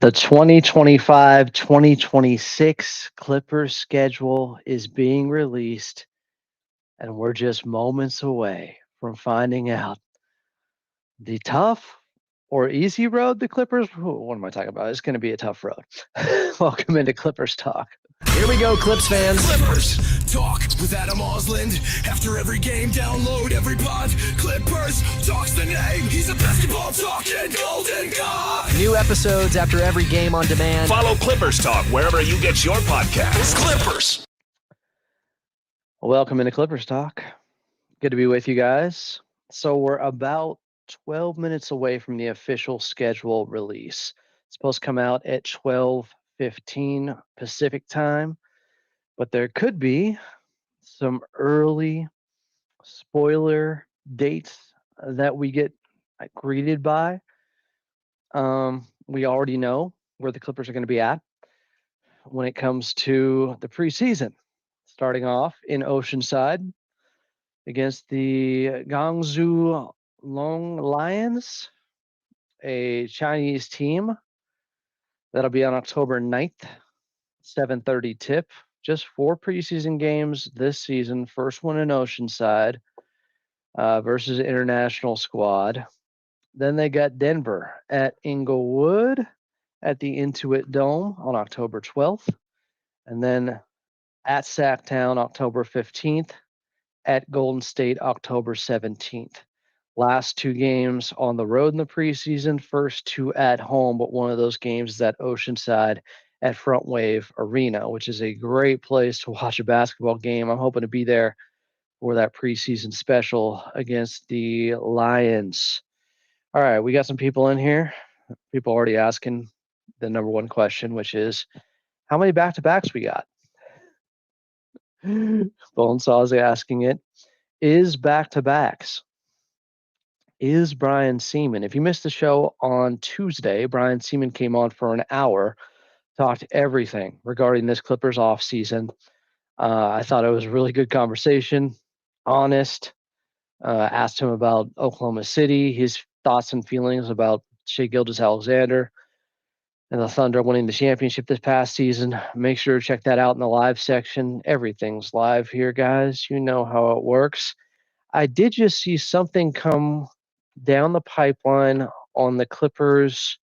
The 2025-2026 Clippers schedule is being released, and we're just moments away from finding out the tough or easy road the Clippers. What am I talking about? It's going to be a tough road. Welcome into Clippers Talk. Here we go, Clips fans. Clippers Talk with Adam Osland. After every game, download every pod. Clippers Talk's the name. He's a basketball talking golden god. New episodes after every game on demand. Follow Clippers Talk wherever you get your podcasts. Clippers. Welcome into Clippers Talk. Good to be with you guys. So we're about 12 minutes away from the official schedule release. It's supposed to come out at 12:15 Pacific time, but there could be some early spoiler dates that we get greeted by. We already know where the Clippers are going to be at when it comes to the preseason, starting off in Oceanside against the Guangzhou Long Lions, a Chinese team. That'll be on October 9th, 7:30 tip. Just 4 preseason games this season. First one in Oceanside versus international squad. Then they got Denver at Inglewood at the Intuit Dome on October 12th. And then at Sacktown, October 15th. At Golden State, October 17th. Last 2 games on the road in the preseason, first 2 at home, but one of those games is at Oceanside at Front Wave Arena, which is a great place to watch a basketball game. I'm hoping to be there for that preseason special against the Lions. All right, we got some people in here. People already asking the number one question, which is how many back-to-backs we got? Bonesaw asking it. Is back-to-backs. Is Brian Seaman. If you missed the show on Tuesday, Brian Seaman came on for an hour, talked everything regarding this Clippers offseason. I thought it was a really good conversation, honest. Asked him about Oklahoma City, his thoughts and feelings about Shai Gilgeous-Alexander and the Thunder winning the championship this past season. Make sure to check that out in the live section. Everything's live here, guys. You know how it works. I did just see something come down the pipeline on the Clippers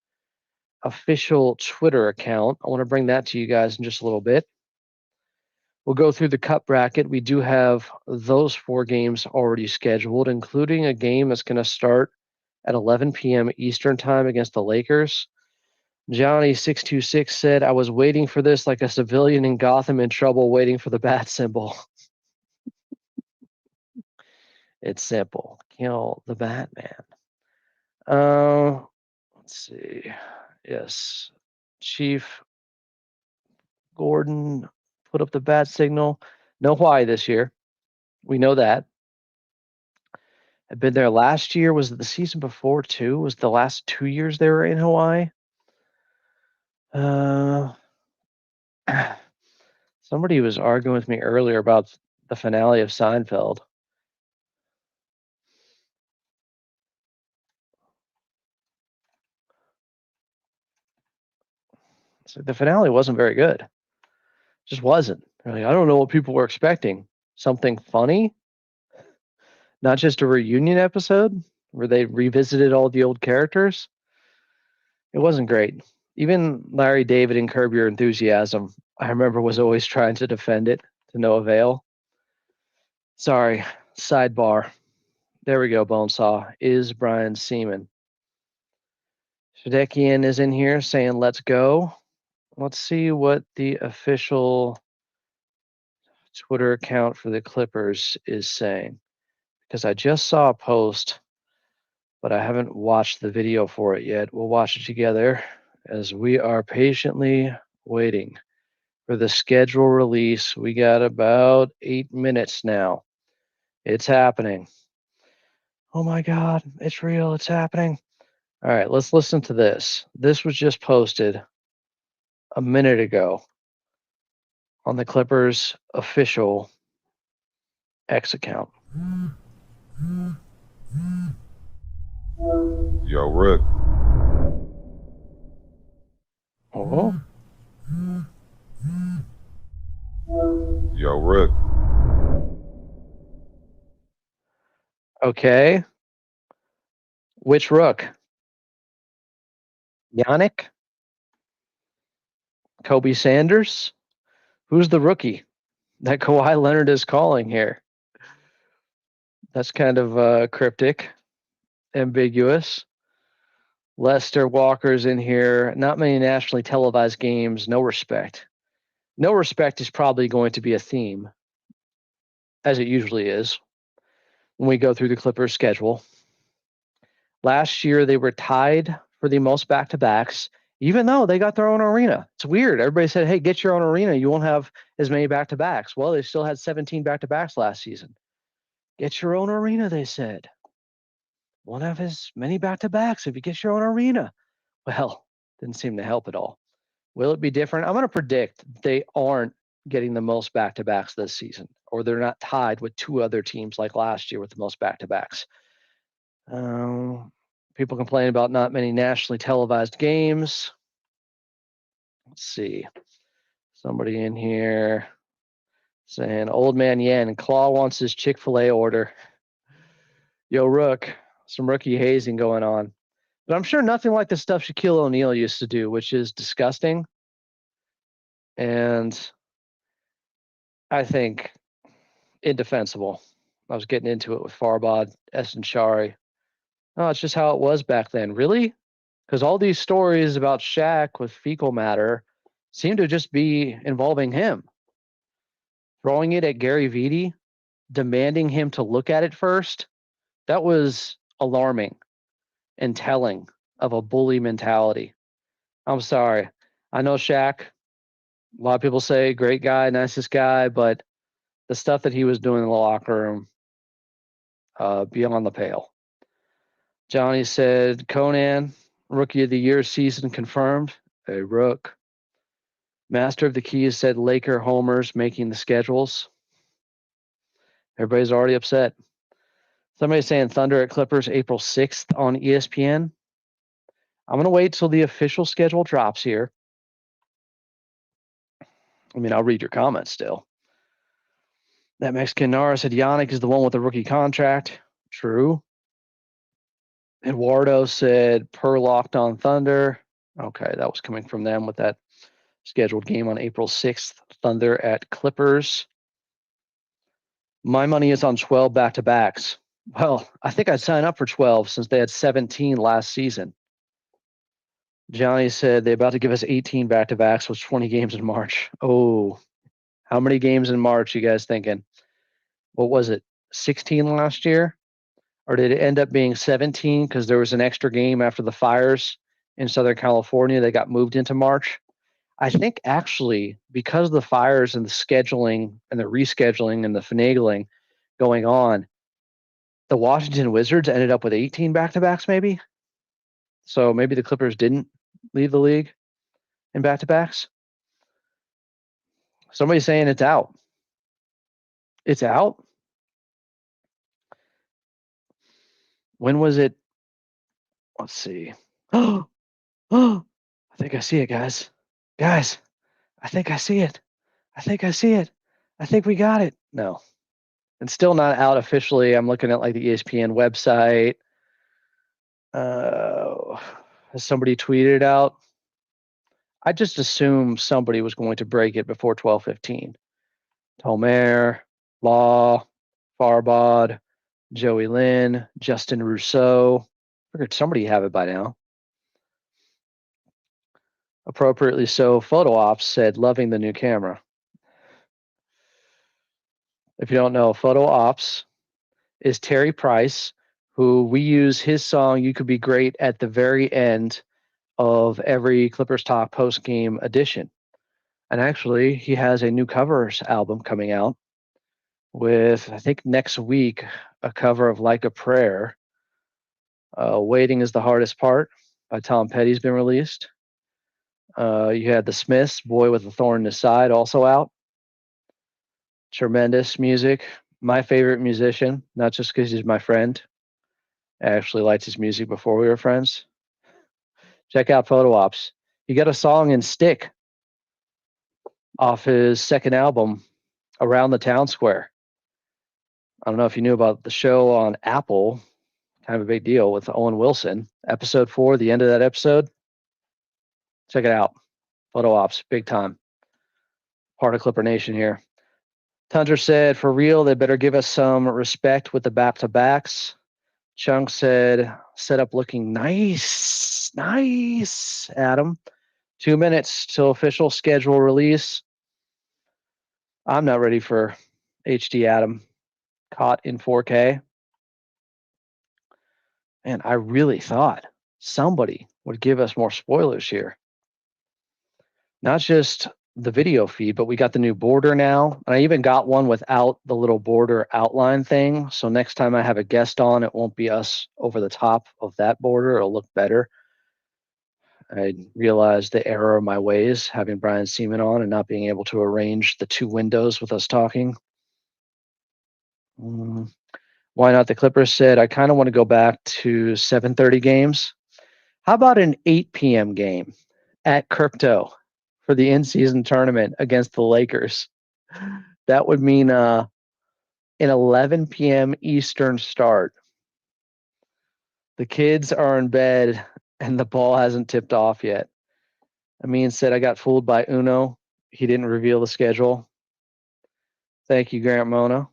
official Twitter account. I want to bring that to you guys in just a little bit. We'll go through the cup bracket. We do have those 4 games already scheduled, including a game that's going to start at 11 p.m. Eastern time against the Lakers. Johnny626 said, I was waiting for this like a civilian in Gotham in trouble waiting for the bat symbol. It's simple. Kill the Batman. Let's see. Yes. Chief Gordon put up the bat signal. No Hawaii this year. We know that. I've been there last year. Was it the season before too? Was the last 2 years they were in Hawaii? Somebody was arguing with me earlier about the finale of Seinfeld. So the finale wasn't very good. Just wasn't. Like, I don't know what people were expecting. Something funny? Not just a reunion episode where they revisited all the old characters? It wasn't great. Even Larry David in Curb Your Enthusiasm, I remember, was always trying to defend it to no avail. Sorry, sidebar. There we go, Bonesaw. Is Brian Seaman. Shadekian is in here saying, let's go. Let's see what the official Twitter account for the Clippers is saying. Because I just saw a post, but I haven't watched the video for it yet. We'll watch it together as we are patiently waiting for the schedule release. We got about 8 minutes now. It's happening. Oh my God, it's real. It's happening. All right, let's listen to this. This was just posted a minute ago on the Clippers official X account. Yo, Rick. Okay. Which Rook? Yannick? Kobe Sanders? Who's the rookie that Kawhi Leonard is calling here? That's kind of cryptic, ambiguous. Lester Walker's in here. Not many nationally televised games. No respect. No respect is probably going to be a theme, as it usually is when we go through the Clippers schedule. Last year, they were tied for the most back-to-backs, even though they got their own arena. It's weird. Everybody said, hey, get your own arena. You won't have as many back-to-backs. Well, they still had 17 back-to-backs last season. Get your own arena, they said. Won't have as many back-to-backs if you get your own arena. Well, didn't seem to help at all. Will it be different? I'm going to predict they aren't getting the most back-to-backs this season, or they're not tied with two other teams like last year with the most back-to-backs. People complain about not many nationally televised games. Let's see. Somebody in here saying, Old Man Yen, Claw wants his Chick-fil-A order. Yo, Rook, some rookie hazing going on. But I'm sure nothing like the stuff Shaquille O'Neal used to do, which is disgusting. And I think indefensible. I was getting into it with Farbod, Shari. Oh, it's just how it was back then. Really? Because all these stories about Shaq with fecal matter seem to just be involving him. Throwing it at Gary Vitti, demanding him to look at it first, that was alarming and telling of a bully mentality. I'm sorry. I know Shaq. A lot of people say great guy, nicest guy, but the stuff that he was doing in the locker room, beyond the pale. Johnny said, Conan, Rookie of the Year season confirmed. Hey, Rook. Master of the Keys said Laker homers making the schedules. Everybody's already upset. Somebody's saying Thunder at Clippers April 6th on ESPN. I'm going to wait till the official schedule drops here. I mean, I'll read your comments still. That Mexican Nara said Yannick is the one with the rookie contract. True. Eduardo said per locked on Thunder. Okay, that was coming from them with that scheduled game on April 6th. Thunder at Clippers. My money is on 12 back-to-backs. Well, I think I'd sign up for 12 since they had 17 last season. Johnny said they're about to give us 18 back-to-backs with 20 games in March. Oh, how many games in March you guys thinking? What was it, 16 last year? Or did it end up being 17 because there was an extra game after the fires in Southern California that got moved into March? I think actually because of the fires and the scheduling and the rescheduling and the finagling going on, the Washington Wizards ended up with 18 back-to-backs maybe. So maybe the Clippers didn't leave the league in back-to-backs. Somebody's saying it's out. It's out? When was it? Let's see. Oh, I think I see it, guys. Guys, I think I see it. I think I see it. I think we got it. No, it's still not out officially. I'm looking at like the ESPN website. Has somebody tweeted it out? I just assumed somebody was going to break it before 12:15. Tomer, Law, Farbod, Joey Lynn, Justin Rousseau. Figured somebody have it by now. Appropriately so, Photo Ops said, loving the new camera. If you don't know, Photo Ops is Terry Price, who we use his song, You Could Be Great, at the very end of every Clippers Talk post-game edition. And actually, he has a new covers album coming out with, I think next week, a cover of Like a Prayer. Waiting is the Hardest Part by Tom Petty's been released. You had the Smiths, Boy with a Thorn in His Side, also out. Tremendous music. My favorite musician, not just because he's my friend. I actually liked his music before we were friends. Check out Photo Ops. He got a song in Stick off his second album, Around the Town Square. I don't know if you knew about the show on Apple, kind of a big deal with Owen Wilson. Episode 4, the end of that episode. Check it out. Photo ops, big time. Part of Clipper Nation here. Tundra said, for real, they better give us some respect with the back-to-backs. Chunk said, set up looking nice. Nice, Adam. 2 minutes till official schedule release. I'm not ready for HD Adam. Caught in 4K. And I really thought somebody would give us more spoilers here. Not just the video feed, but we got the new border now. And I even got one without the little border outline thing. So next time I have a guest on, it won't be us over the top of that border. It'll look better. I realized the error of my ways, having Brian Seaman on and not being able to arrange the 2 windows with us talking. Why not? The Clippers said, I kind of want to go back to 7:30 games. How about an 8 p.m. game at Crypto for the in-season tournament against the Lakers? That would mean an 11 p.m. Eastern start. The kids are in bed and the ball hasn't tipped off yet. Amin said, I got fooled by Uno. He didn't reveal the schedule. Thank you, Grant Mona.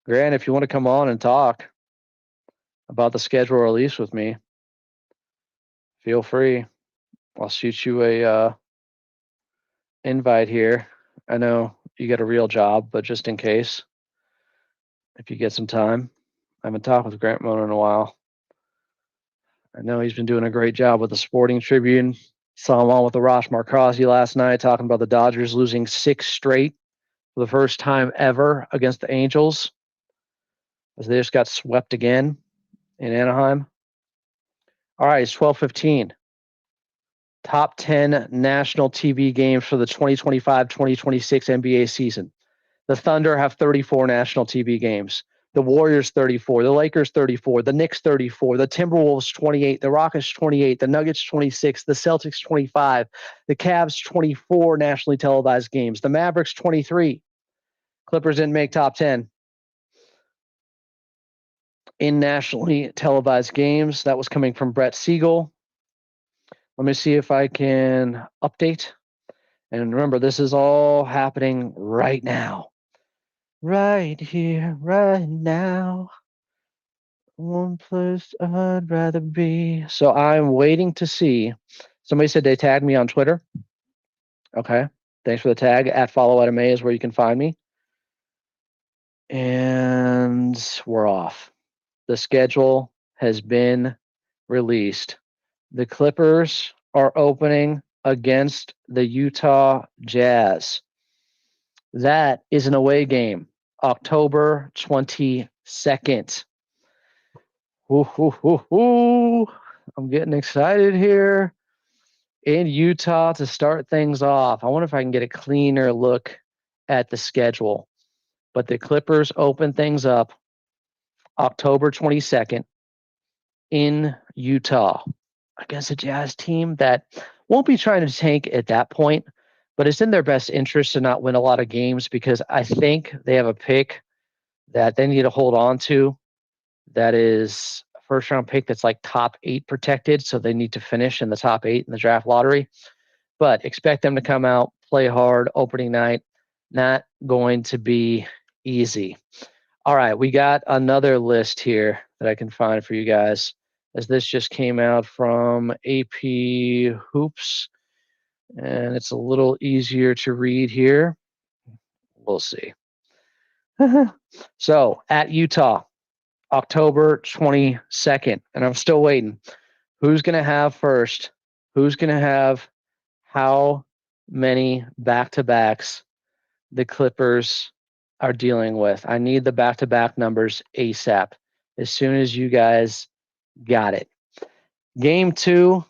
Grant, if you want to come on and talk about the schedule release with me, feel free. I'll shoot you a invite here. I know you got a real job, but just in case, if you get some time, I haven't talked with Grant Mona in a while. I know he's been doing a great job with the Sporting Tribune. Saw him on with the Rosh Markazi last night talking about the Dodgers losing 6 straight for the first time ever against the Angels, as they just got swept again in Anaheim. All right, it's 12:15. Top 10 national TV games for the 2025-2026 NBA season. The Thunder have 34 national TV games. The Warriors 34, the Lakers 34, the Knicks 34, the Timberwolves 28, the Rockets 28, the Nuggets 26, the Celtics 25, the Cavs 24 nationally televised games, the Mavericks 23. Clippers didn't make top 10 in nationally televised games. That was coming from Brett Siegel. Let me see if I can update. And remember, this is all happening right now. Right here, right now. One place I'd rather be. So I'm waiting to see. Somebody said they tagged me on Twitter. Okay. Thanks for the tag. At follow at May is where you can find me. And we're off. The schedule has been released. The Clippers are opening against the Utah Jazz. That is an away game, October 22nd. I'm getting excited here in Utah to start things off. I wonder if I can get a cleaner look at the schedule. But the Clippers open things up October 22nd in Utah against a Jazz team that won't be trying to tank at that point, but it's in their best interest to not win a lot of games because I think they have a pick that they need to hold on to. That is a first round pick that's like top 8 protected. So they need to finish in the top 8 in the draft lottery. But expect them to come out, play hard opening night. Not going to be easy. All right, we got another list here that I can find for you guys, as this just came out from AP Hoops, and it's a little easier to read here. We'll see. So at Utah, October 22nd, and I'm still waiting. Who's going to have first? Who's going to have how many back-to-backs the Clippers are dealing with? I need the back-to-back numbers ASAP, as soon as you guys got it. Game 2,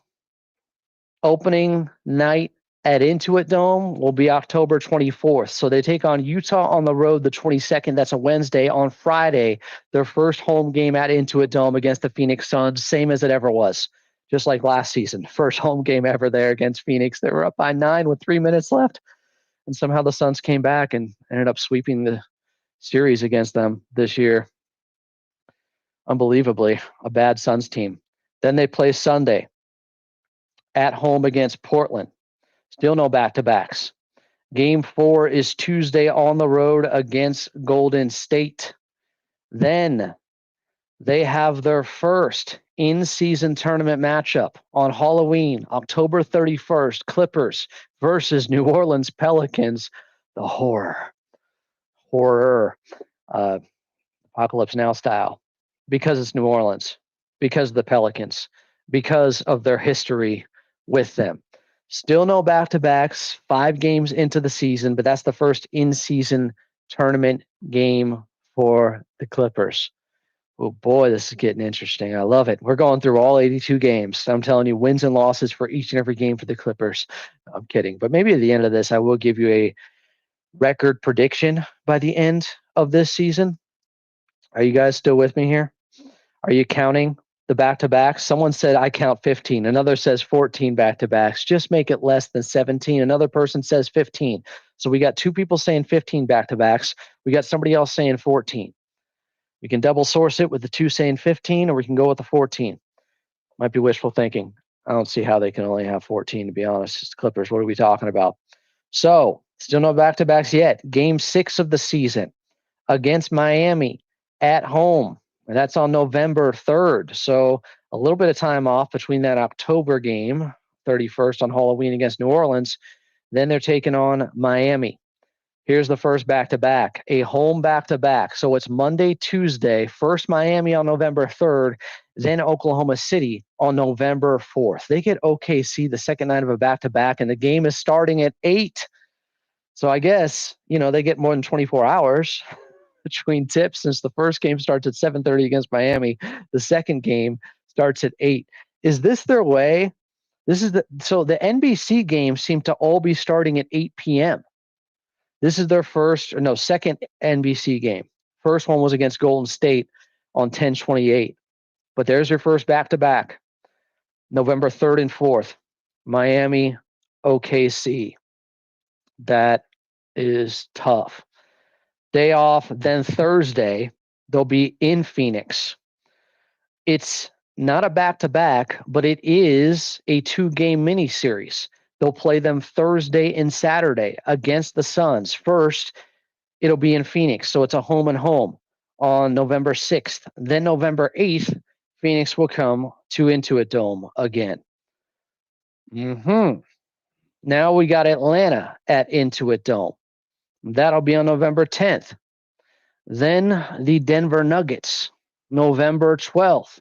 opening night at Intuit Dome will be October 24th. So they take on Utah on the road the 22nd. That's a Wednesday. On Friday, their first home game at Intuit Dome against the Phoenix Suns, same as it ever was, just like last season. First home game ever there against Phoenix. They were up by 9 with 3 minutes left, and somehow the Suns came back and ended up sweeping the series against them this year. Unbelievably, a bad Suns team. Then they play Sunday at home against Portland. Still no back-to-backs. Game 4 is Tuesday on the road against Golden State. Then they have their first in-season tournament matchup on Halloween, October 31st, Clippers versus New Orleans Pelicans. The horror, Apocalypse Now style, because it's New Orleans, because of the Pelicans, because of their history with them. Still no back-to-backs, 5 games into the season, but that's the first in-season tournament game for the Clippers. Oh boy, this is getting interesting. I love it. We're going through all 82 games. I'm telling you, wins and losses for each and every game for the Clippers. I'm kidding. But maybe at the end of this, I will give you a record prediction by the end of this season. Are you guys still with me here? Are you counting the back-to-backs? Someone said I count 15. Another says 14 back-to-backs. Just make it less than 17. Another person says 15. So we got 2 people saying 15 back-to-backs. We got somebody else saying 14. We can double source it with the 2 saying 15, or we can go with the 14. Might be wishful thinking. I don't see how they can only have 14, to be honest. It's the Clippers. What are we talking about? So, still no back-to-backs yet. Game 6 of the season against Miami at home. And that's on November 3rd. So, a little bit of time off between that October game, 31st on Halloween against New Orleans. Then they're taking on Miami. Here's the first back-to-back, a home back-to-back. So it's Monday, Tuesday, first Miami on November 3rd, then Oklahoma City on November 4th. They get OKC the second night of a back-to-back, and the game is starting at 8. So I guess, they get more than 24 hours between tips, since the first game starts at 7:30 against Miami. The second game starts at 8. Is this their way? So the NBC games seem to all be starting at 8 p.m. This is their second NBC game. First one was against Golden State on 10/28. But there's your first back-to-back. November 3rd and 4th. Miami, OKC. That is tough. Day off, then Thursday, they'll be in Phoenix. It's not a back-to-back, but it is a 2-game mini-series. They'll play them Thursday and Saturday against the Suns. First, it'll be in Phoenix, so it's a home and home on November 6th. Then November 8th, Phoenix will come to Intuit Dome again. Now we got Atlanta at Intuit Dome. That'll be on November 10th. Then the Denver Nuggets, November 12th.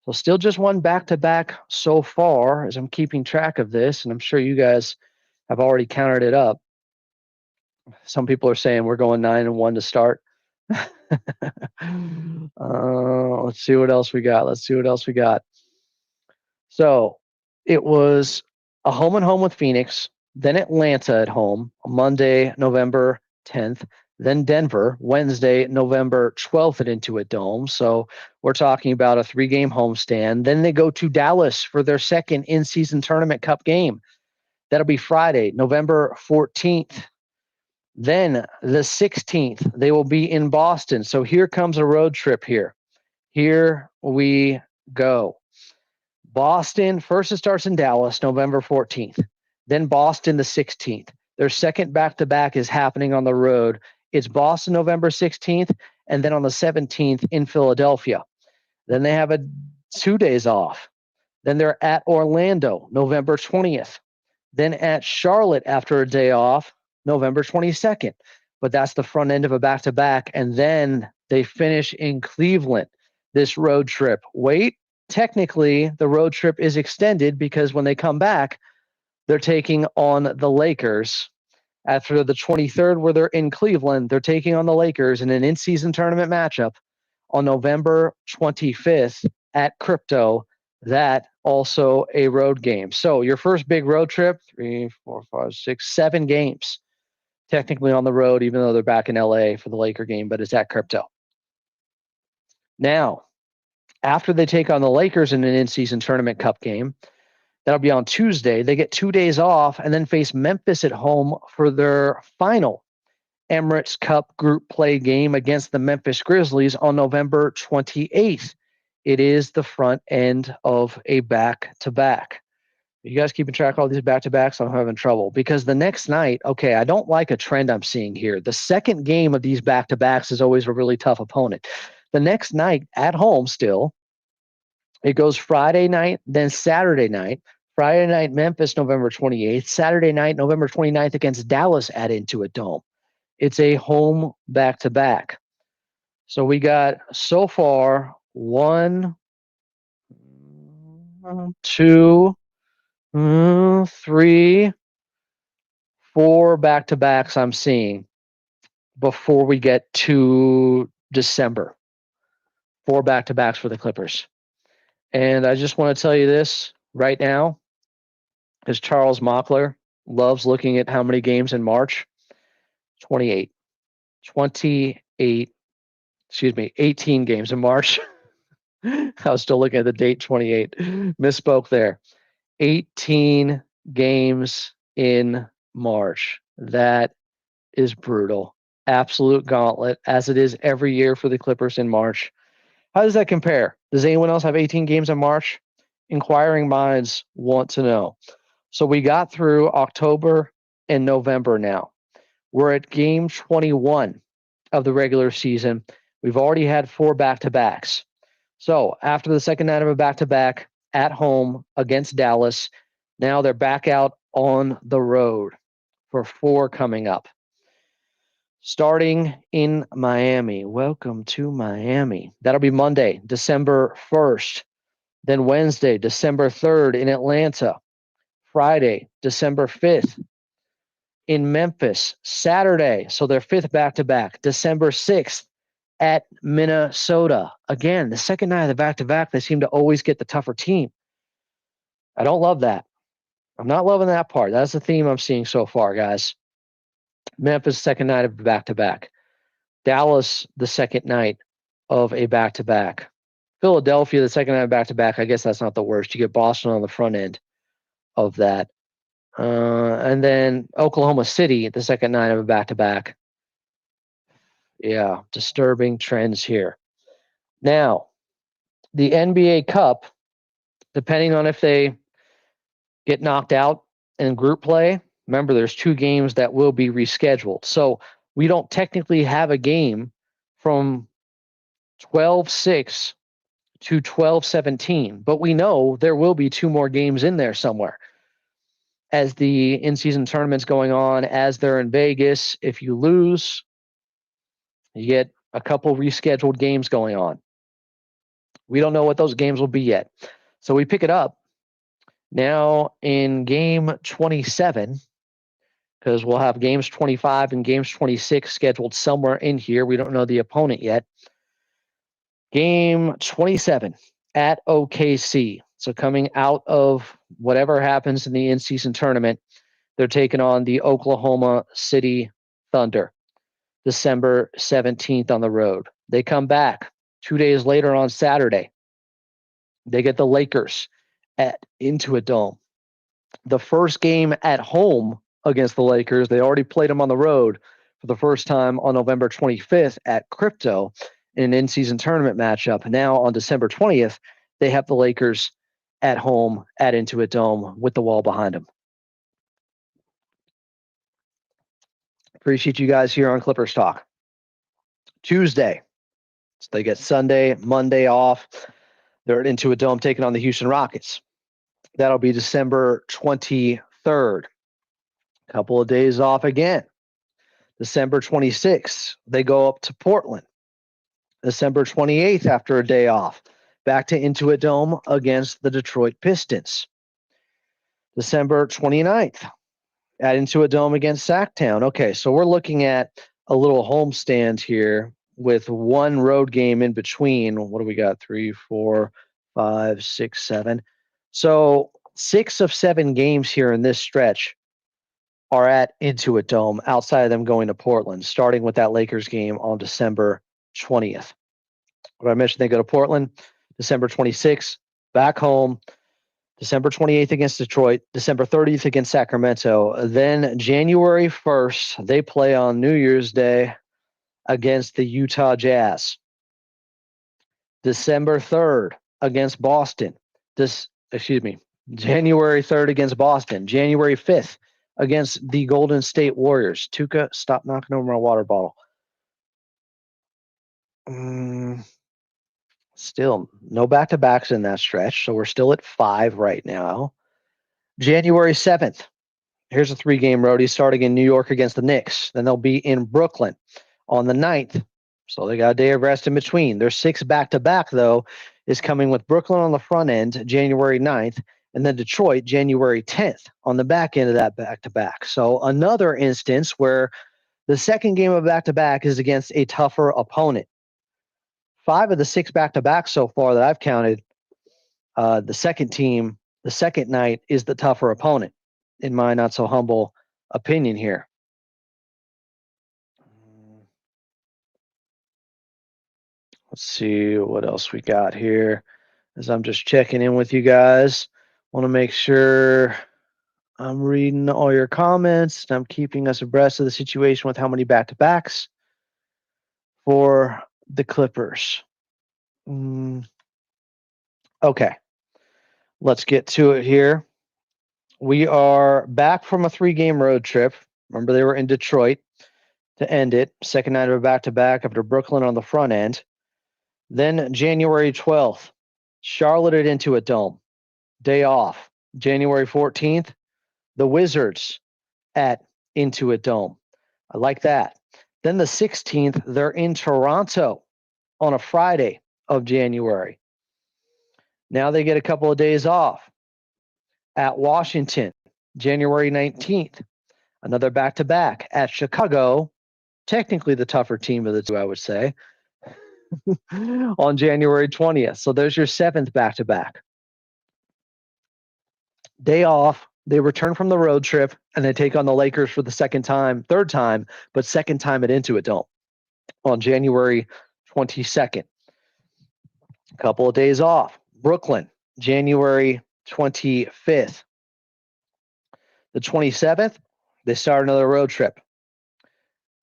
So still just one back-to-back so far as I'm keeping track of this, and I'm sure you guys have already counted it up. Some people are saying we're going 9-1 to start. Let's see what else we got. So it was a home and home with Phoenix, then Atlanta at home, Monday, November 10th, then Denver, Wednesday, November 12th at Intuit Dome. So we're talking about a 3-game homestand. Then they go to Dallas for their second in-season tournament cup game. That'll be Friday, November 14th. Then the 16th, they will be in Boston. So here comes a road trip here. Here we go. Boston, first it starts in Dallas, November 14th. Then Boston the 16th. Their second back-to-back is happening on the road. It's Boston, November 16th, and then on the 17th in Philadelphia. Then they have 2 days off. Then they're at Orlando, November 20th. Then at Charlotte after a day off, November 22nd. But that's the front end of a back-to-back. And then they finish in Cleveland, this road trip. Wait, technically the road trip is extended because when they come back, they're taking on the Lakers. After the 23rd, where they're in Cleveland, they're taking on the Lakers in an in-season tournament matchup on November 25th at Crypto. That also a road game. So your first big road trip, 3, 4, 5, 6, 7 games technically on the road, even though they're back in LA for the Laker game, but it's at Crypto. Now, after they take on the Lakers in an in-season tournament cup game, that'll be on Tuesday. They get 2 days off and then face Memphis at home for their final Emirates Cup group play game against the Memphis Grizzlies on November 28th. It is the front end of a back-to-back. You guys keeping track of all these back-to-backs? I'm having trouble because the next night, okay, I don't like a trend I'm seeing here. The second game of these back-to-backs is always a really tough opponent. The next night at home still, it goes Friday night, then Saturday night. Friday night, Memphis, November 28th. Saturday night, November 29th against Dallas at Intuit Dome. It's a home back-to-back. So we got so far 1, 2, 3, 4 back-to-backs I'm seeing before we get to December. 4 back-to-backs for the Clippers. And I just want to tell you this right now, because Charles Mockler loves looking at how many games in March. 28. 28, 18 games in March. I was still looking at the date 28. Misspoke there. 18 games in March. That is brutal. Absolute gauntlet, as it is every year for the Clippers in March. How does that compare? Does anyone else have 18 games in March? Inquiring minds want to know. So we got through October and November now. We're at game 21 of the regular season. We've already had 4 back-to-backs. So after the second night of a back-to-back at home against Dallas, now they're back out on the road for 4 coming up. Starting in Miami. Welcome to Miami. That'll be Monday, December 1st. Then Wednesday, December 3rd in Atlanta. Friday, December 5th in Memphis. Saturday, so their 5th back-to-back, December 6th at Minnesota. Again, the second night of the back-to-back, they seem to always get the tougher team. I don't love that. I'm not loving that part. That's the theme I'm seeing so far, guys. Memphis, second night of back-to-back. Dallas, the second night of a back-to-back. Philadelphia, the second night of back-to-back. I guess that's not the worst. You get Boston on the front end of that. And then Oklahoma City, the second night of a back-to-back. Yeah, disturbing trends here. Now, the NBA Cup, depending on if they get knocked out in group play, remember there's 2 games that will be rescheduled. So we don't technically have a game from 12-6 to 12-17, but we know there will be 2 more games in there somewhere. As the in-season tournament's going on, as they're in Vegas, if you lose, you get a couple rescheduled games going on. We don't know what those games will be yet. So we pick it up now in game 27, because we'll have games 25 and games 26 scheduled somewhere in here. We don't know the opponent yet. Game 27 at OKC. So coming out of whatever happens in the in-season tournament, they're taking on the Oklahoma City Thunder, December 17th on the road. They come back 2 days later on Saturday. They get the Lakers at Intuit Dome. The first game at home against the Lakers, they already played them on the road for the first time on November 25th at Crypto in an in-season tournament matchup. Now on December 20th, they have the Lakers at home at Intuit Dome with the wall behind them. Appreciate you guys here on Clippers Talk. Tuesday, so they get Sunday, Monday off. They're at Intuit Dome taking on the Houston Rockets. That'll be December 23rd. Couple of days off again. December 26th, they go up to Portland. December 28th, after a day off, back to Intuit Dome against the Detroit Pistons. December 29th, at Intuit Dome against Sacktown. Okay, so we're looking at a little homestand here with 1 road game in between. What do we got? 3, 4, 5, 6, 7. So 6 of 7 games here in this stretch are at Intuit Dome outside of them going to Portland, starting with that Lakers game on December 20th. What I mentioned, they go to Portland, December 26th, back home, December 28th against Detroit, December 30th against Sacramento. Then January 1st, they play on New Year's Day against the Utah Jazz. December 3rd against Boston. January 3rd against Boston. January 5th against the Golden State Warriors. Tuca, stop knocking over my water bottle. Still no back-to-backs in that stretch, so we're still at 5 right now. January 7th, here's a 3-game roadie starting in New York against the Knicks. Then they'll be in Brooklyn on the 9th. So they got a day of rest in between. Their 6th back-to-back, though, is coming with Brooklyn on the front end, January 9th, and then Detroit, January 10th on the back end of that back-to-back. So another instance where the second game of back-to-back is against a tougher opponent. 5 of the 6 back-to-backs so far that I've counted, the second night is the tougher opponent, in my not so humble opinion here. Let's see what else we got here. As I'm just checking in with you guys, want to make sure I'm reading all your comments and I'm keeping us abreast of the situation with how many back-to-backs for the Clippers. Okay, let's get to it here. We are back from a 3-game road trip. Remember, they were in Detroit to end it. Second night of a back-to-back after Brooklyn on the front end. Then January 12th, Charlotte at Intuit Dome. Day off. January 14th, the Wizards at Intuit Dome. I like that. Then the 16th, they're in Toronto on a Friday of January. Now they get a couple of days off at Washington, January 19th. Another back-to-back at Chicago, technically the tougher team of the two, I would say, on January 20th. So there's your 7th back-to-back. Day off, they return from the road trip, and they take on the Lakers for the third time, but second time at Intuit Dome on January 22nd. A couple of days off. Brooklyn, January 25th. The 27th, they start another road trip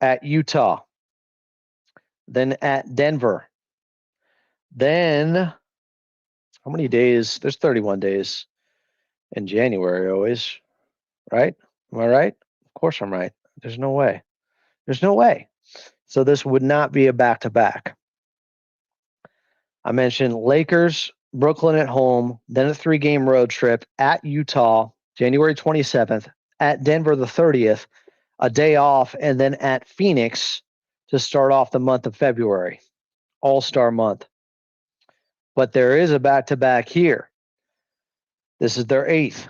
at Utah, then at Denver. Then, how many days? There's 31 days in January always, right? Am I right? Of course I'm right. There's no way. There's no way. So this would not be a back-to-back. I mentioned Lakers, Brooklyn at home, then a 3-game road trip at Utah, January 27th, at Denver the 30th, a day off, and then at Phoenix to start off the month of February, All-Star month. But there is a back-to-back here. This is their 8th,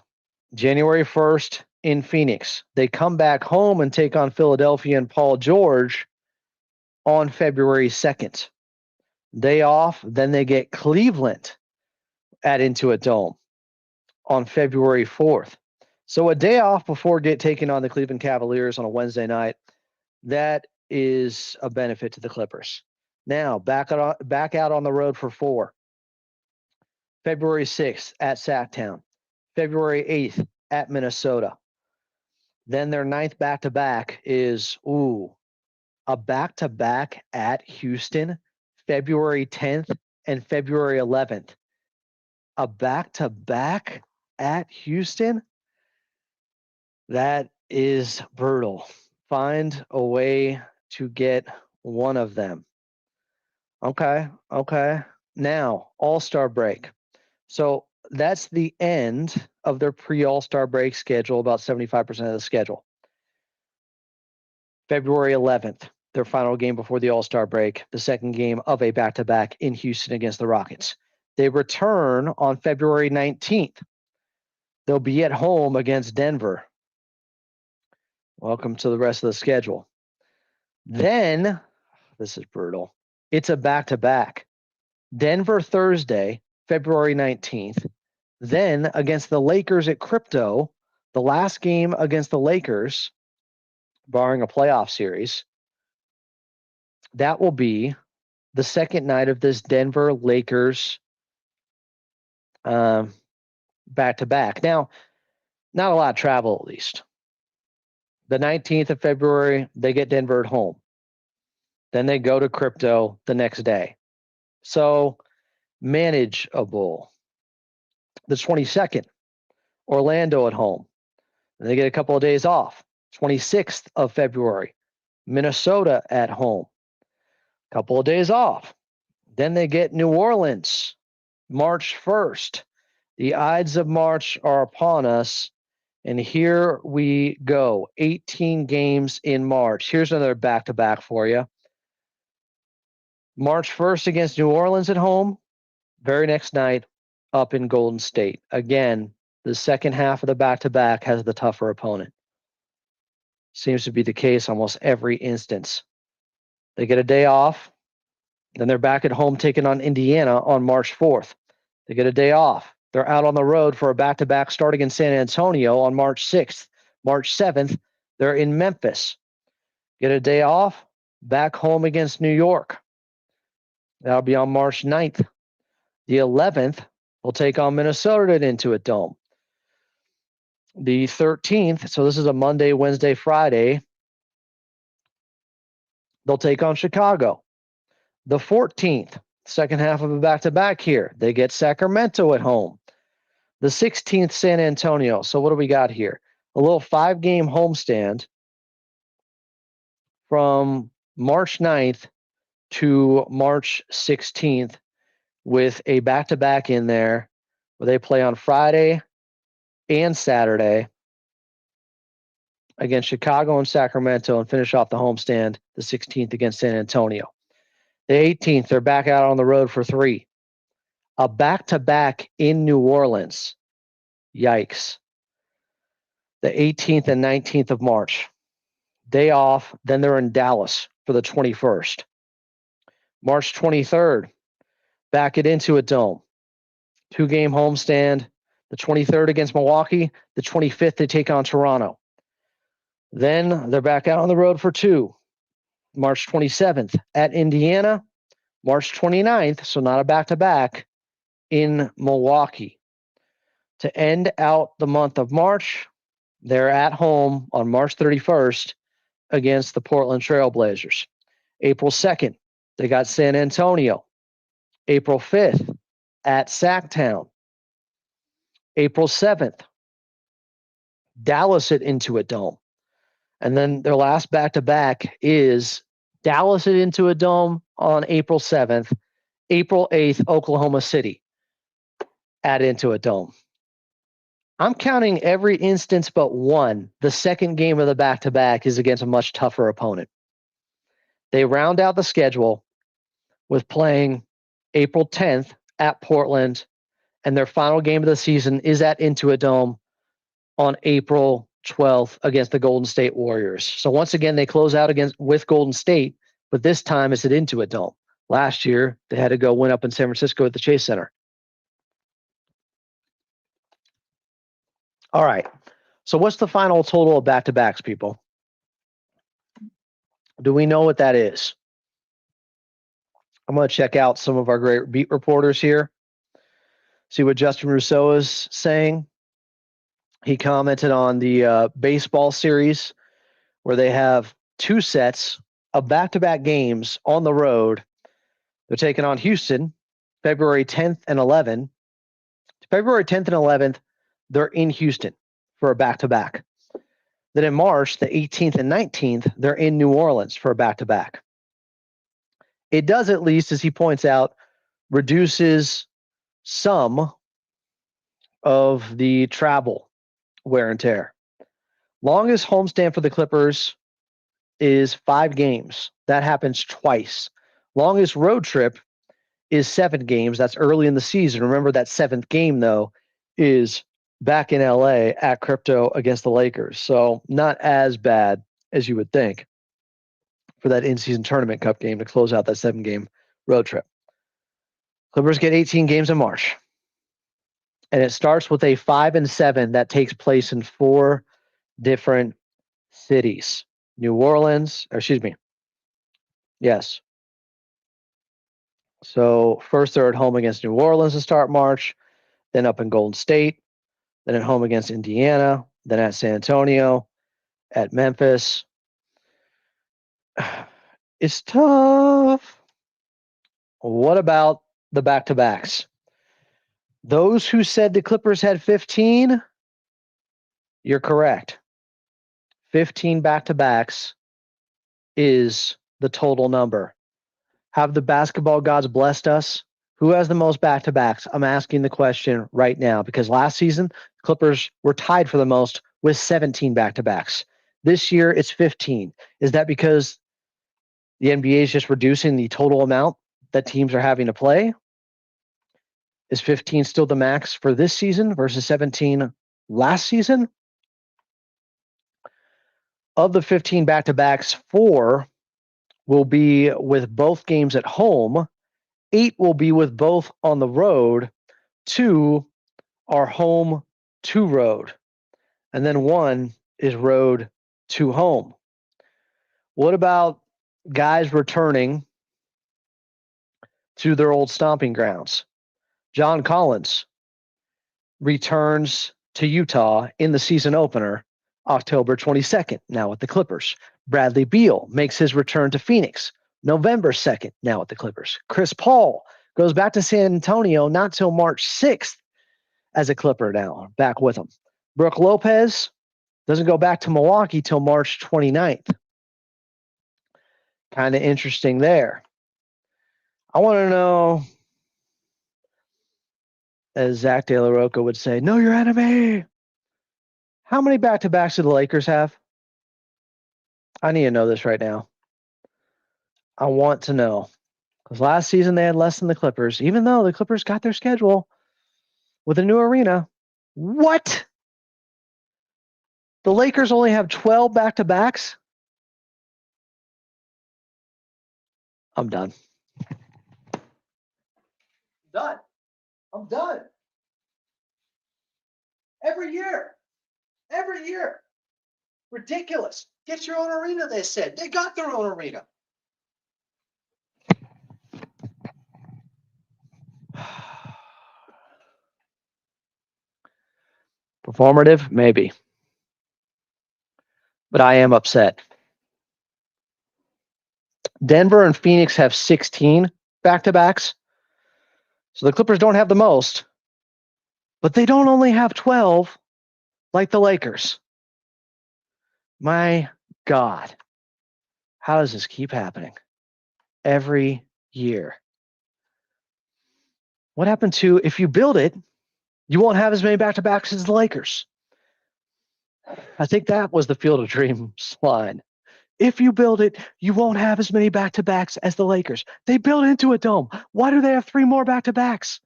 January 1st in Phoenix. They come back home and take on Philadelphia and Paul George on February 2nd. Day off, then they get Cleveland at Intuit Dome on February 4th. So a day off before taking on the Cleveland Cavaliers on a Wednesday night, that is a benefit to the Clippers. Now, back out on the road for 4. February 6th at Sacktown. February 8th at Minnesota. Then their 9th back-to-back is, a back-to-back at Houston, February 10th and February 11th. A back-to-back at Houston? That is brutal. Find a way to get one of them. Okay. Now, All-Star break. So that's the end of their pre-All-Star break schedule, about 75% of the schedule. February 11th, their final game before the All-Star break, the second game of a back-to-back in Houston against the Rockets. They return on February 19th. They'll be at home against Denver. Welcome to the rest of the schedule. Then, this is brutal. It's a back-to-back. Denver Thursday, February 19th. Then against the Lakers at Crypto, the last game against the Lakers, barring a playoff series, that will be the second night of this Denver Lakers back-to-back. Now, not a lot of travel, at least. The 19th of February, they get Denver at home. Then they go to Crypto the next day. So manageable. The 22nd, Orlando at home. Then they get a couple of days off. 26th of February, Minnesota at home. Couple of days off. Then they get New Orleans, March 1st. The Ides of March are upon us. And here we go. 18 games in March. Here's another back-to-back for you. March 1st against New Orleans at home. Very next night, up in Golden State. Again, the second half of the back-to-back has the tougher opponent. Seems to be the case almost every instance. They get a day off. Then they're back at home taking on Indiana on March 4th. They get a day off. They're out on the road for a back-to-back starting in San Antonio on March 6th. March 7th, they're in Memphis. Get a day off, back home against New York. That'll be on March 9th. The 11th, they'll take on Minnesota at Intuit Dome. The 13th, so this is a Monday, Wednesday, Friday, they'll take on Chicago. The 14th, second half of a back-to-back here, they get Sacramento at home. The 16th, San Antonio. So what do we got here? A little 5-game homestand from March 9th to March 16th with a back-to-back in there where they play on Friday and Saturday against Chicago and Sacramento and finish off the homestand the 16th against San Antonio. The 18th, they're back out on the road for 3. A back-to-back in New Orleans. Yikes. The 18th and 19th of March. Day off, then they're in Dallas for the 21st. March 23rd, back at Intuit Dome. 2-game homestand. The 23rd against Milwaukee. The 25th, they take on Toronto. Then they're back out on the road for 2. March 27th at Indiana. March 29th, so not a back-to-back, in Milwaukee. To end out the month of March, they're at home on March 31st against the Portland Trail Blazers. April 2nd, they got San Antonio. April 5th, at Sacktown. April 7th, Dallas at Intuit Dome. And then their last back-to-back is Dallas at Intuit Dome on April 7th. April 8th, Oklahoma City at Intuit Dome. I'm counting every instance but one. The second game of the back-to-back is against a much tougher opponent. They round out the schedule with playing April 10th at Portland, and their final game of the season is at Intuit Dome on April 12th against the Golden State Warriors. So once again, they close out with Golden State, but this time it's at Intuit Dome. Last year, they had to go win up in San Francisco at the Chase Center. All right. So what's the final total of back-to-backs, people? Do we know what that is? I'm going to check out some of our great beat reporters here. See what Justin Rousseau is saying. He commented on the baseball series where they have 2 sets of back-to-back games on the road. They're taking on Houston, February 10th and 11th. February 10th and 11th, they're in Houston for a back-to-back. Then in March, the 18th and 19th, they're in New Orleans for a back-to-back. It does, at least, as he points out, reduces some of the travel wear and tear. Longest homestand for the Clippers is 5 games. That happens twice. Longest road trip is 7 games. That's early in the season. Remember, that 7th game, though, is back in LA at Crypto against the Lakers. So not as bad as you would think for that in-season tournament cup game to close out that 7-game road trip. Clippers get 18 games in March. And it starts with a 5-7 that takes place in 4 different cities. New Orleans, Yes. So first they're at home against New Orleans to start March, then up in Golden State, then at home against Indiana, then at San Antonio, at Memphis. It's tough. What about the back-to-backs? Those who said the Clippers had 15, you're correct. 15 back-to-backs is the total number. Have the basketball gods blessed us? Who has the most back-to-backs? I'm asking the question right now because last season, Clippers were tied for the most with 17 back-to-backs. This year, it's 15. Is that because the NBA is just reducing the total amount that teams are having to play? Is 15 still the max for this season versus 17 last season? Of the 15 back-to-backs, 4 will be with both games at home. 8 will be with both on the road. 2 are home to road. And then 1 is road to home. What about guys returning to their old stomping grounds? John Collins returns to Utah in the season opener, October 22nd, now with the Clippers. Bradley Beal makes his return to Phoenix, November 2nd, now with the Clippers. Chris Paul goes back to San Antonio not till March 6th as a Clipper now, back with them. Brook Lopez doesn't go back to Milwaukee till March 29th. Kind of interesting there. I want to know, as Zach De La Rocca would say, know your enemy. How many back-to-backs do the Lakers have? I need to know this right now. I want to know. Because last season they had less than the Clippers, even though the Clippers got their schedule with a new arena. What? The Lakers only have 12 back-to-backs? I'm done. Done. I'm done. Every year. Every year. Ridiculous. Get your own arena, they said. They got their own arena. Performative? Maybe. But I am upset. Denver and Phoenix have 16 back-to-backs. So the Clippers don't have the most. But they don't only have 12 like the Lakers. My God. How does this keep happening? Every year. What happened to if you build it, you won't have as many back-to-backs as the Lakers? I think that was the Field of Dreams line. If you build it, you won't have as many back-to-backs as the Lakers. They built into a dome. Why do they have 3 more back-to-backs?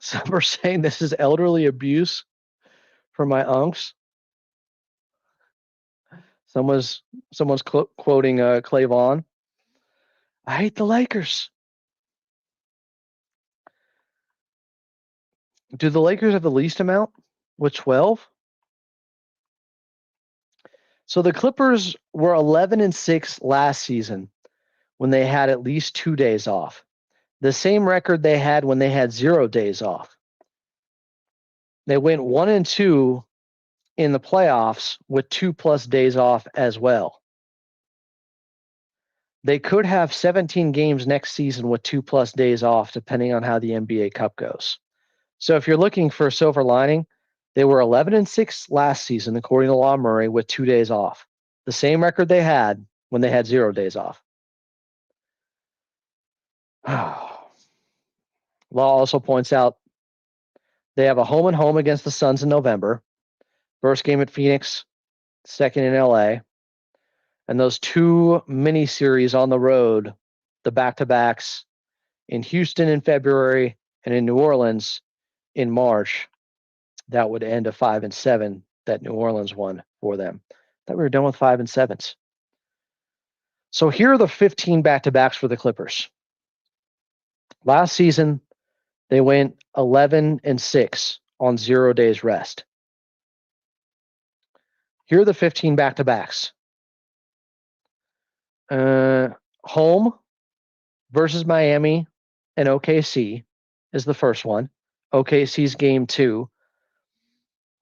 Some are saying this is elderly abuse from my unks. Someone's quoting Clay Vaughn. I hate the Lakers. Do the Lakers have the least amount with 12? So the Clippers were 11-6 last season when they had at least 2 days off. The same record they had when they had 0 days off. They went 1-2 in the playoffs with 2+ days off as well. They could have 17 games next season with 2+ days off, depending on how the NBA Cup goes. So if you're looking for a silver lining, they were 11-6 last season, according to Law Murray, with 2 days off. The same record they had when they had 0 days off. Law also points out they have a home and home against the Suns in November. First game at Phoenix, second in LA. And those 2 mini series on the road, the back-to-backs in Houston in February and in New Orleans in March, that would end a 5-7 that New Orleans won for them. I thought we were done with 5-7s. So here are the 15 back-to-backs for the Clippers. Last season, they went 11-6 on 0 days rest. Here are the 15 back-to-backs. Home versus Miami and OKC is the first one. OKC's game 2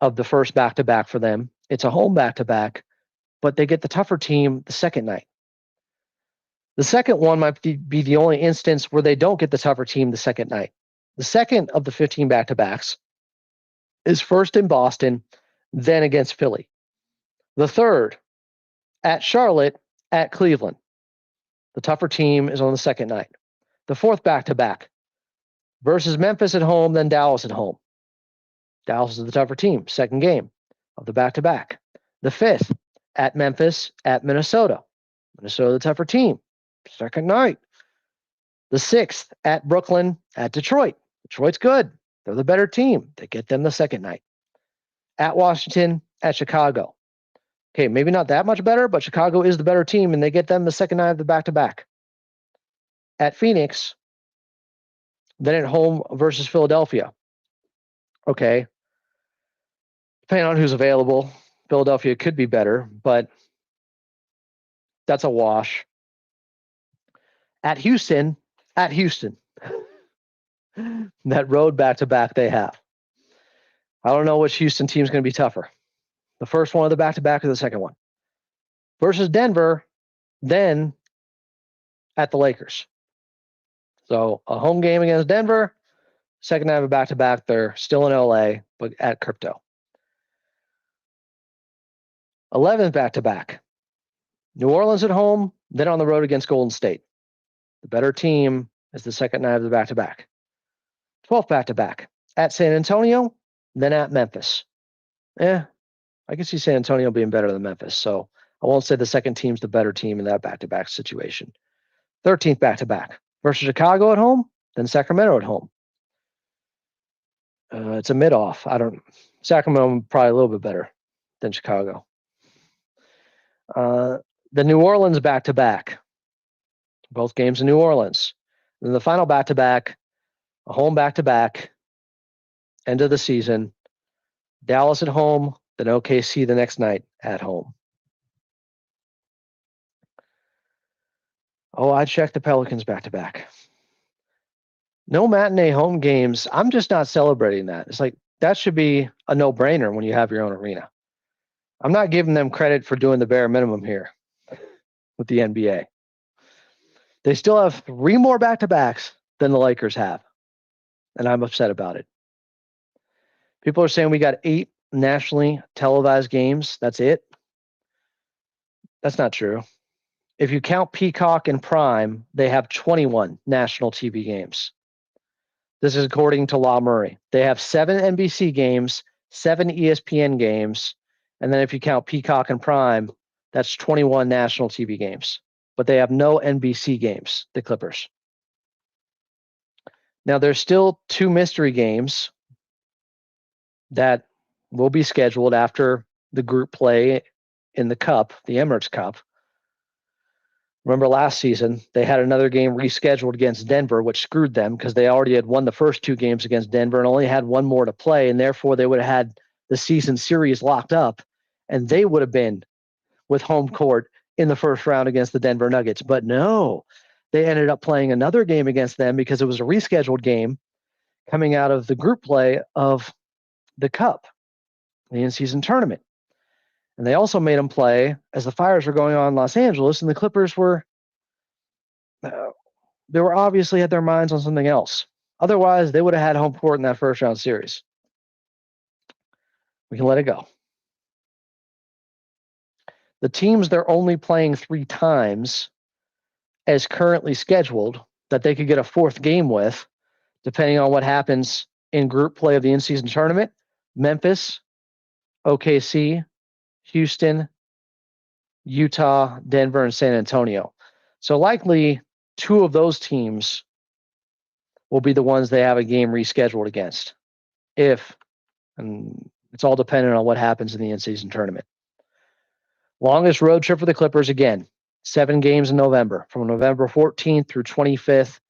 of the first back-to-back for them. It's a home back-to-back, but they get the tougher team the second night. The second one might be the only instance where they don't get the tougher team the second night. The second of the 15 back-to-backs is first in Boston, then against Philly. The third, at Charlotte, at Cleveland. The tougher team is on the second night. The fourth back-to-back versus Memphis at home, then Dallas at home. Dallas is the tougher team, second game of the back-to-back. The fifth, at Memphis, at Minnesota. Minnesota, the tougher team, second night. The sixth, at Brooklyn, at Detroit. Detroit's good. They're the better team. They get them the second night. At Washington, at Chicago. Okay, maybe not that much better, but Chicago is the better team, and they get them the second night of the back-to-back. At Phoenix, then at home versus Philadelphia. Okay. Depending on who's available, Philadelphia could be better, but that's a wash. At Houston, that road back-to-back they have. I don't know which Houston team's going to be tougher. The first one of the back-to-back or the second one. Versus Denver, then at the Lakers. So a home game against Denver, second night of a back-to-back. They're still in LA, but at Crypto. 11th back-to-back. New Orleans at home, then on the road against Golden State. The better team is the second night of the back-to-back. 12th back-to-back. At San Antonio, then at Memphis. I can see San Antonio being better than Memphis, so I won't say the second team's the better team in that back-to-back situation. 13th back-to-back. Versus Chicago at home, then Sacramento at home. It's a mid-off. Sacramento probably a little bit better than Chicago. The New Orleans back-to-back. Both games in New Orleans. Then the final back-to-back, a home back-to-back, end of the season. Dallas at home, then OKC the next night at home. Oh, I checked the Pelicans back-to-back. No matinee home games. I'm just not celebrating that. It's like, that should be a no-brainer when you have your own arena. I'm not giving them credit for doing the bare minimum here with the NBA. They still have 3 more back-to-backs than the Lakers have, and I'm upset about it. People are saying we got 8 nationally televised games. That's it. That's not true. If you count Peacock and Prime, they have 21 national TV games. This is according to Law Murray. They have 7 NBC games, 7 ESPN games, and then if you count Peacock and Prime, that's 21 national TV games. But they have no NBC games, the Clippers. Now, there's still 2 mystery games that will be scheduled after the group play in the Cup, the Emirates Cup. Remember last season, they had another game rescheduled against Denver, which screwed them because they already had won the first 2 games against Denver and only had 1 more to play, and therefore they would have had the season series locked up, and they would have been with home court in the first round against the Denver Nuggets. But no, they ended up playing another game against them because it was a rescheduled game coming out of the group play of the Cup, the in-season tournament. And they also made them play as the fires were going on in Los Angeles, and the Clippers were obviously had their minds on something else. Otherwise, they would have had home court in that first round series. We can let it go. The teams they're only playing 3 times as currently scheduled that they could get a 4th game with, depending on what happens in group play of the in-season tournament: Memphis, OKC, Houston, Utah, Denver, and San Antonio. So likely 2 of those teams will be the ones they have a game rescheduled against. And it's all dependent on what happens in the in-season tournament. Longest road trip for the Clippers, again, 7 games in November. From November 14th through 25th,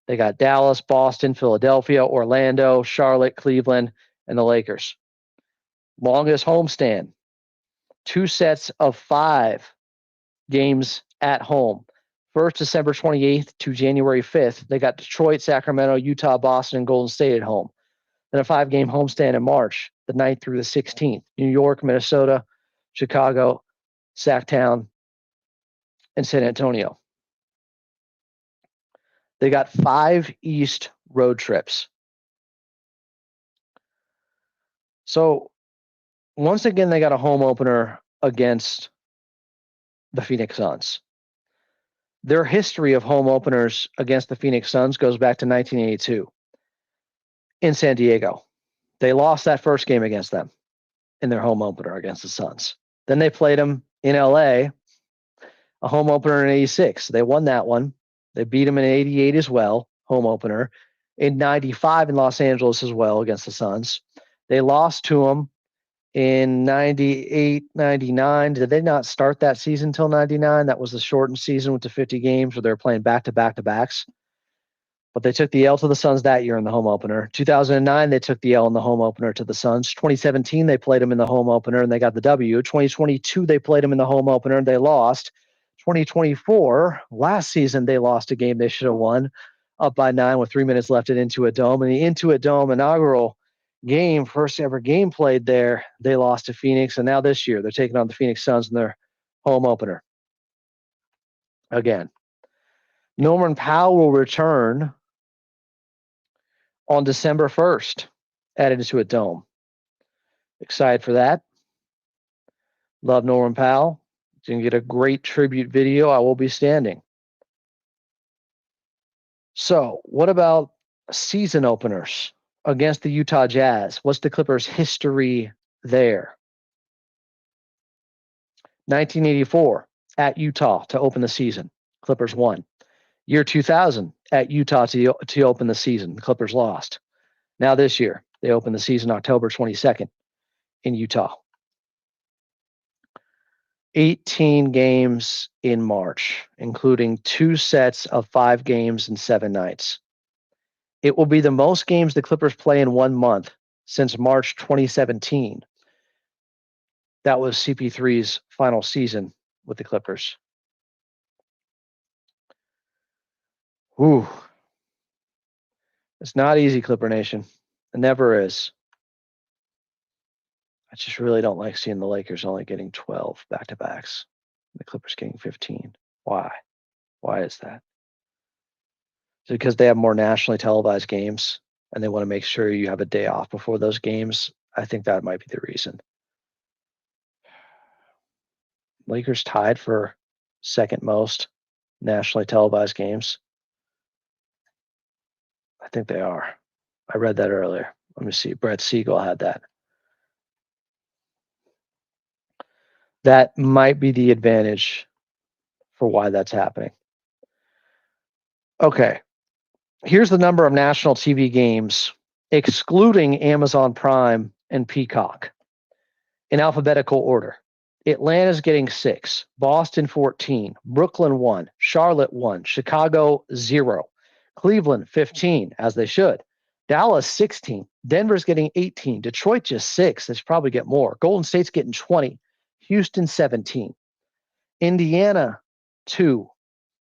they got Dallas, Boston, Philadelphia, Orlando, Charlotte, Cleveland, and the Lakers. Longest homestand, 2 sets of 5 games at home. First, December 28th to January 5th, they got Detroit, Sacramento, Utah, Boston, and Golden State at home. Then a 5-game homestand in March, the 9th through the 16th. New York, Minnesota, Chicago, Sacktown, and San Antonio. They got 5 East road trips. So once again, they got a home opener against the Phoenix Suns. Their history of home openers against the Phoenix Suns goes back to 1982 in San Diego. They lost that first game against them in their home opener against the Suns. Then they played them in LA, a home opener in 86. They won that one. They beat them in 88 as well, home opener. In 95 in Los Angeles as well against the Suns. They lost to them in 98, 99. Did they not start that season until 99? That was the shortened season with the 50 games where they were playing back-to-back-to-backs. But they took the L to the Suns that year in the home opener. 2009, they took the L in the home opener to the Suns. 2017, they played them in the home opener and they got the W. 2022, they played them in the home opener and they lost. 2024, last season, they lost a game they should have won, up by 9 with 3 minutes left at Intuit Dome. And the Intuit Dome inaugural game, first ever game played there, they lost to Phoenix. And now this year, they're taking on the Phoenix Suns in their home opener. Again, Norman Powell will return on December 1st at Intuit Dome. Excited for that. Love Norman Powell. You can get a great tribute video. I will be standing. So, what about season openers against the Utah Jazz? What's the Clippers' history there? 1984 at Utah to open the season. Clippers won. Year 2000 at Utah to open the season. The Clippers lost. Now this year, they open the season October 22nd in Utah. 18 games in March, including 2 sets of 5 games and 7 nights. It will be the most games the Clippers play in 1 month since March 2017. That was CP3's final season with the Clippers. Ooh. It's not easy, Clipper Nation. It never is. I just really don't like seeing the Lakers only getting 12 back-to-backs. The Clippers getting 15. Why? Why is that? Is it because they have more nationally televised games and they want to make sure you have a day off before those games? I think that might be the reason. Lakers tied for second most nationally televised games. I think they are. I read that earlier. Let me see. Brett Siegel had that. That might be the advantage for why that's happening. Okay. Here's the number of national TV games, excluding Amazon Prime and Peacock, in alphabetical order. Atlanta's getting 6, Boston 14, Brooklyn 1, Charlotte 1, Chicago 0, Cleveland 15, as they should, Dallas 16, Denver's getting 18, Detroit just 6, they should probably get more, Golden State's getting 20, Houston 17, Indiana 2,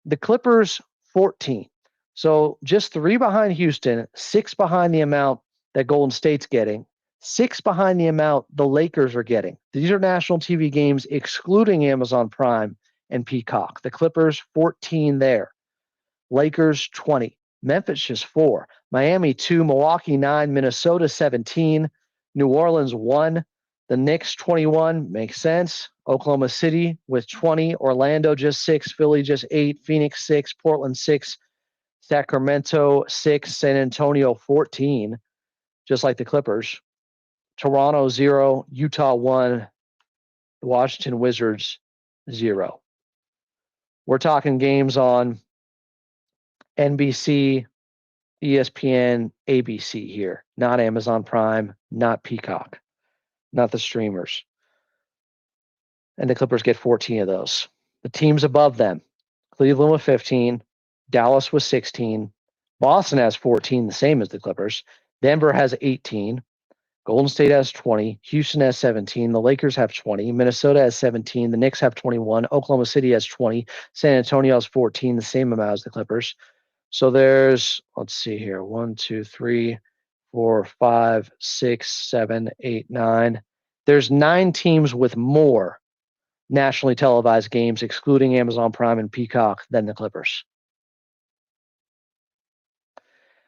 the Clippers 14. So just 3 behind Houston, 6 behind the amount that Golden State's getting, 6 behind the amount the Lakers are getting. These are national TV games excluding Amazon Prime and Peacock. The Clippers 14 there. Lakers 20. Memphis just 4. Miami 2. Milwaukee 9. Minnesota 17. New Orleans 1. The Knicks 21. Makes sense. Oklahoma City with 20. Orlando just 6. Philly just 8. Phoenix 6. Portland 6. Sacramento 6. San Antonio 14. Just like the Clippers. Toronto 0, Utah 1, the Washington Wizards 0. We're talking games on NBC, ESPN, ABC here, not Amazon Prime, not Peacock, not the streamers. And the Clippers get 14 of those. The teams above them, Cleveland with 15, Dallas with 16, Boston has 14, the same as the Clippers. Denver has 18. Golden State has 20. Houston has 17. The Lakers have 20. Minnesota has 17. The Knicks have 21. Oklahoma City has 20. San Antonio has 14, the same amount as the Clippers. So there's, let's see here, 1, 2, 3, 4, 5, 6, 7, 8, 9. There's 9 teams with more nationally televised games, excluding Amazon Prime and Peacock, than the Clippers.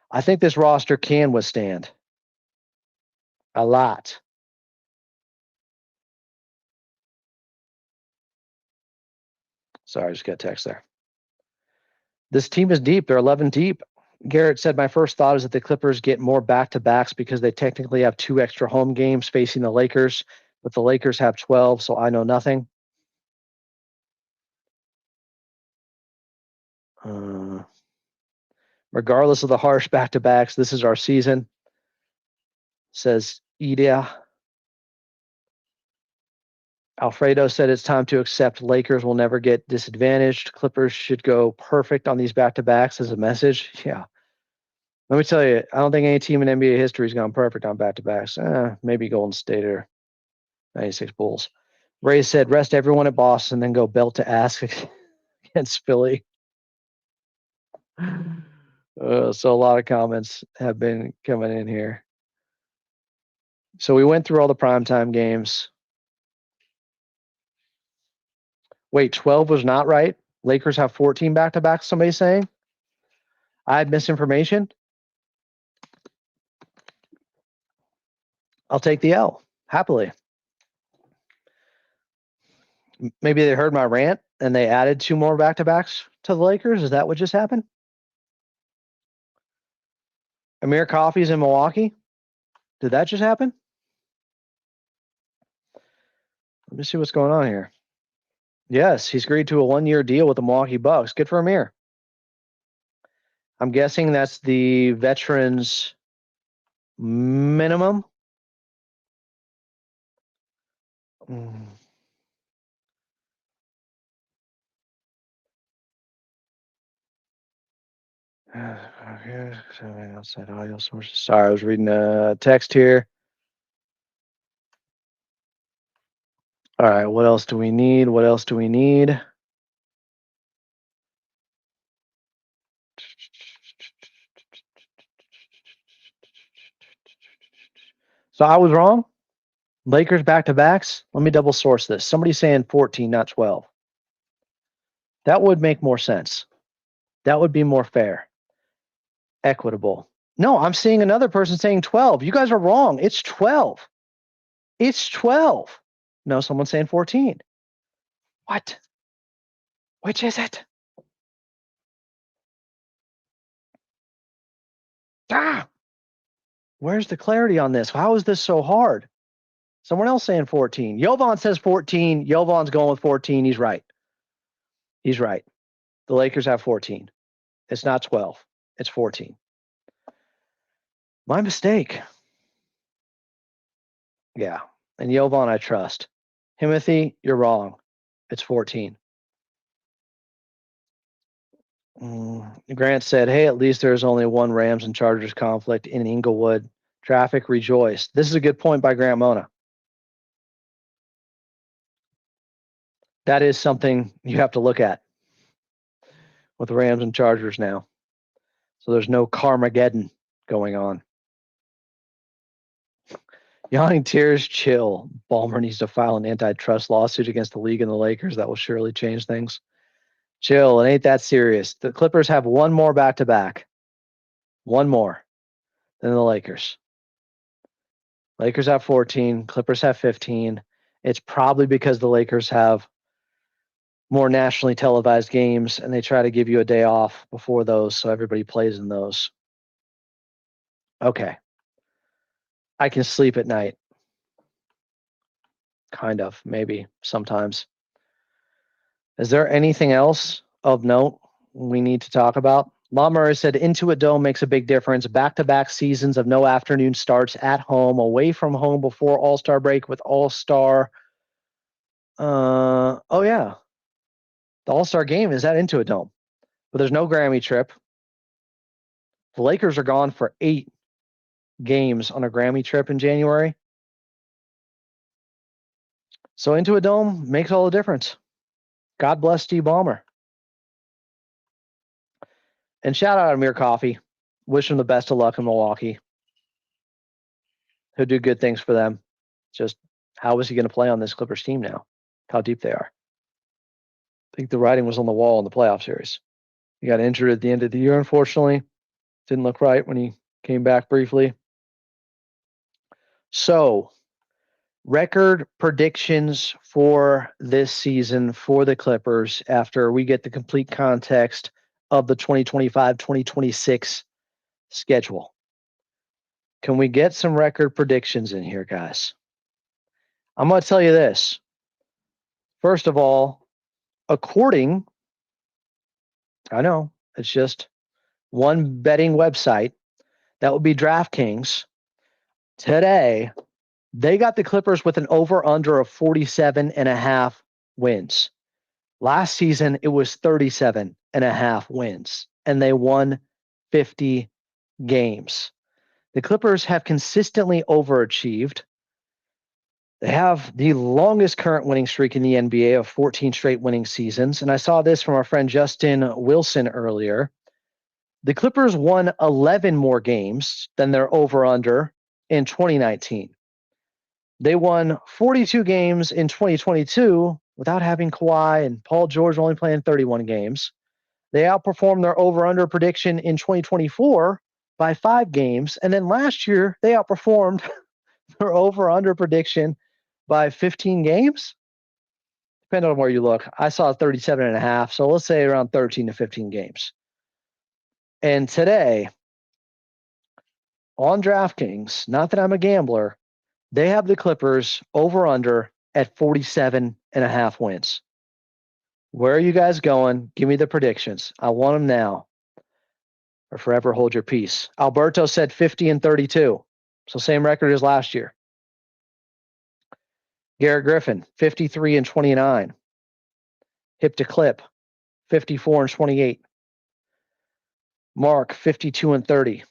I think this roster can withstand a lot. Sorry, I just got a text there. This team is deep. They're 11 deep. Garrett said, my first thought is that the Clippers get more back-to-backs because they technically have 2 extra home games facing the Lakers, but the Lakers have 12, so I know nothing. Regardless of the harsh back-to-backs, this is our season, says Idia. Alfredo said it's time to accept Lakers will never get disadvantaged. Clippers should go perfect on these back-to-backs as a message. Yeah. Let me tell you, I don't think any team in NBA history has gone perfect on back-to-backs. Maybe Golden State or 96 Bulls. Ray said, rest everyone at Boston, then go belt to ass against Philly. So a lot of comments have been coming in here. So we went through all the primetime games. Wait, 12 was not right? Lakers have 14 back-to-backs, somebody's saying? I had misinformation? I'll take the L, happily. Maybe they heard my rant and they added 2 more back-to-backs to the Lakers. Is that what just happened? Amir Coffey's in Milwaukee. Did that just happen? Let me see what's going on here. Yes, he's agreed to a 1-year deal with the Milwaukee Bucks. Good for Amir. I'm guessing that's the veterans minimum. Outside audio sources. Sorry, I was reading a text here. All right, what else do we need? What else do we need? So I was wrong. Lakers back-to-backs. Let me double source this. Somebody's saying 14, not 12. That would make more sense. That would be more fair. Equitable. No, I'm seeing another person saying 12. You guys are wrong. It's 12. It's 12. No, someone's saying 14. What? Which is it? Where's the clarity on this? How is this so hard? Someone else saying 14. Jovan says 14. Jovan's going with 14. He's right. He's right. The Lakers have 14. It's not 12. It's 14. My mistake. Yeah. And Jovan, I trust. Timothy, you're wrong. It's 14. Grant said, hey, at least there's only one Rams and Chargers conflict in Inglewood. Traffic rejoiced. This is a good point by Grant Mona. That is something you have to look at with the Rams and Chargers now. So there's no Carmageddon going on. Yawning tears, chill. Ballmer needs to file an antitrust lawsuit against the league and the Lakers. That will surely change things. Chill. It ain't that serious. The Clippers have 1 more back-to-back. 1 more than the Lakers. Lakers have 14. Clippers have 15. It's probably because the Lakers have more nationally televised games and they try to give you a day off before those so everybody plays in those. Okay. I can sleep at night. Kind of, maybe, sometimes. Is there anything else of note we need to talk about? Law Murray said Intuit Dome makes a big difference. Back-to-back seasons of no afternoon starts at home, away from home before All-Star break with All-Star. Oh, yeah. The All-Star game is at Intuit Dome, but there's no Grammy trip. The Lakers are gone for 8 games on a Grammy trip in January. So Intuit Dome makes all the difference. God bless Steve Ballmer. And shout out Amir Coffey. Wish him the best of luck in Milwaukee. He'll do good things for them. Just how is he going to play on this Clippers team now? How deep they are. I think the writing was on the wall in the playoff series. He got injured at the end of the year, unfortunately. Didn't look right when he came back briefly. So, record predictions for this season for the Clippers after we get the complete context of the 2025-2026 schedule. Can we get some record predictions in here, guys? I'm going to tell you this. First of all, I know, it's just one betting website, that would be DraftKings. Today, they got the Clippers with an over-under of 47.5 wins. Last season, it was 37.5 wins, and they won 50 games. The Clippers have consistently overachieved. They have the longest current winning streak in the NBA of 14 straight winning seasons. And I saw this from our friend Justin Wilson earlier. The Clippers won 11 more games than their over-under in 2019. They won 42 games in 2022 without having Kawhi and Paul George only playing 31 games. They outperformed their over-under prediction in 2024 by 5 games. And then last year, they outperformed their over-under prediction by 15 games. Depending on where you look. I saw 37.5, so let's say around 13 to 15 games. And today, on DraftKings, not that I'm a gambler, they have the Clippers over-under at 47.5 wins. Where are you guys going? Give me the predictions. I want them now. Or forever hold your peace. Alberto said 50-32. So same record as last year. Garrett Griffin, 53-29. Hip to clip, 54-28. Mark, 52-30.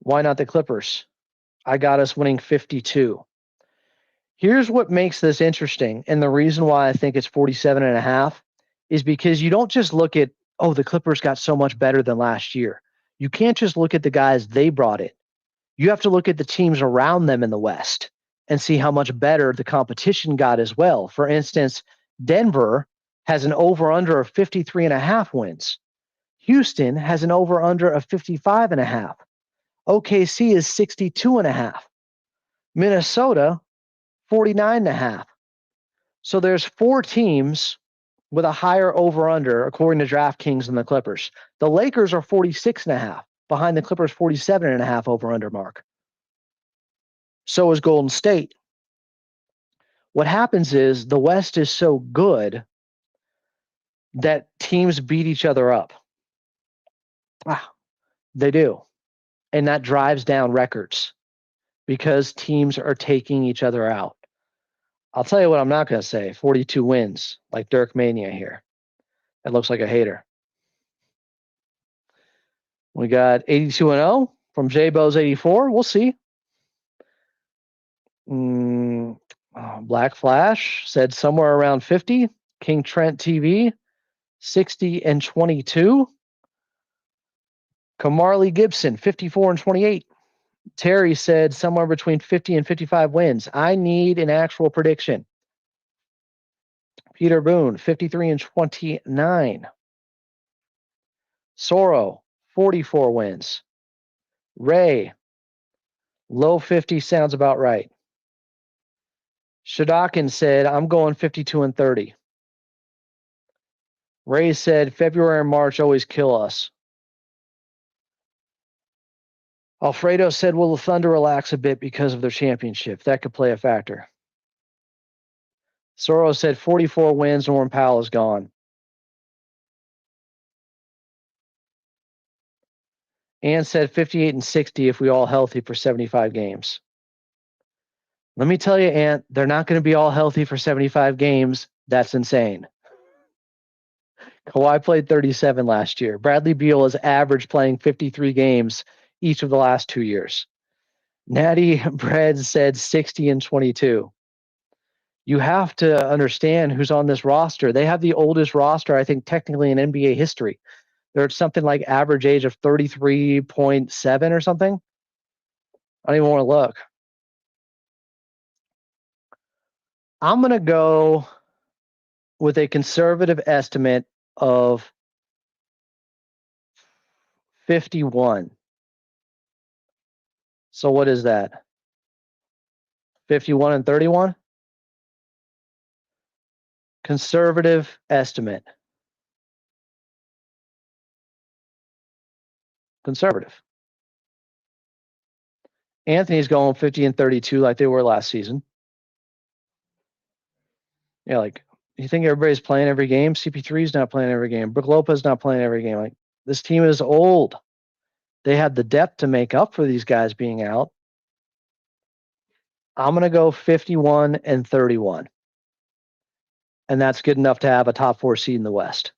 Why not the Clippers? I got us winning 52. Here's what makes this interesting, and the reason why I think it's 47.5 is because you don't just look at, oh, the Clippers got so much better than last year. You can't just look at the guys they brought in. You have to look at the teams around them in the West and see how much better the competition got as well. For instance, Denver has an over-under of 53.5 wins. Houston has an over-under of 55.5. OKC is 62.5. Minnesota, 49.5. So there's 4 teams with a higher over-under, according to DraftKings, than the Clippers. The Lakers are 46.5, behind the Clippers' 47.5 over-under mark. So is Golden State. What happens is the West is so good that teams beat each other up. They do. And that drives down records because teams are taking each other out. I'll tell you what I'm not going to say. 42 wins, like Dirk Mania here. That looks like a hater. We got 82-0 from J-Bo's 84. We'll see. Black Flash said somewhere around 50. King Trent TV, 60-22. Kamarley Gibson, 54-28. Terry said somewhere between 50 and 55 wins. I need an actual prediction. Peter Boone, 53-29. Soro, 44 wins. Ray, low 50 sounds about right. Shadakin said, I'm going 52-30. Ray said, February and March always kill us. Alfredo said, will the Thunder relax a bit because of their championship? That could play a factor. Soro said 44 wins, Norman Powell is gone. Ann said 58-60 if we all healthy for 75 games. Let me tell you, Ant, they're not going to be all healthy for 75 games. That's insane. Kawhi played 37 last year. Bradley Beal is average playing 53 games each of the last 2 years. Natty Bread said 60-22. You have to understand who's on this roster. They have the oldest roster, I think, technically in NBA history. They're at something like average age of 33.7 or something. I don't even want to look. I'm going to go with a conservative estimate of 51. So what is that? 51 and 31? Conservative estimate. Conservative. Anthony's going 50 and 32 like they were last season. Yeah, like you think everybody's playing every game? CP3's not playing every game. Brook Lopez not playing every game. Like this team is old. They had the depth to make up for these guys being out. I'm going to go 51 and 31. And that's good enough to have a top 4 seed in the West.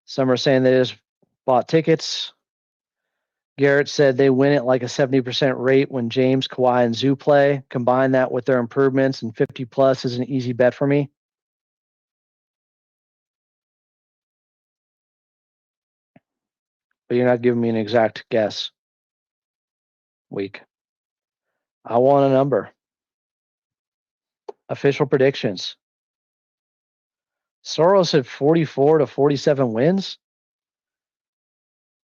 Some are saying they just bought tickets. Garrett said they win at like a 70% rate when James, Kawhi, and Zoo play. Combine that with their improvements, and 50 plus is an easy bet for me. But you're not giving me an exact guess. Week. I want a number. Official predictions. Soros said 44 to 47 wins.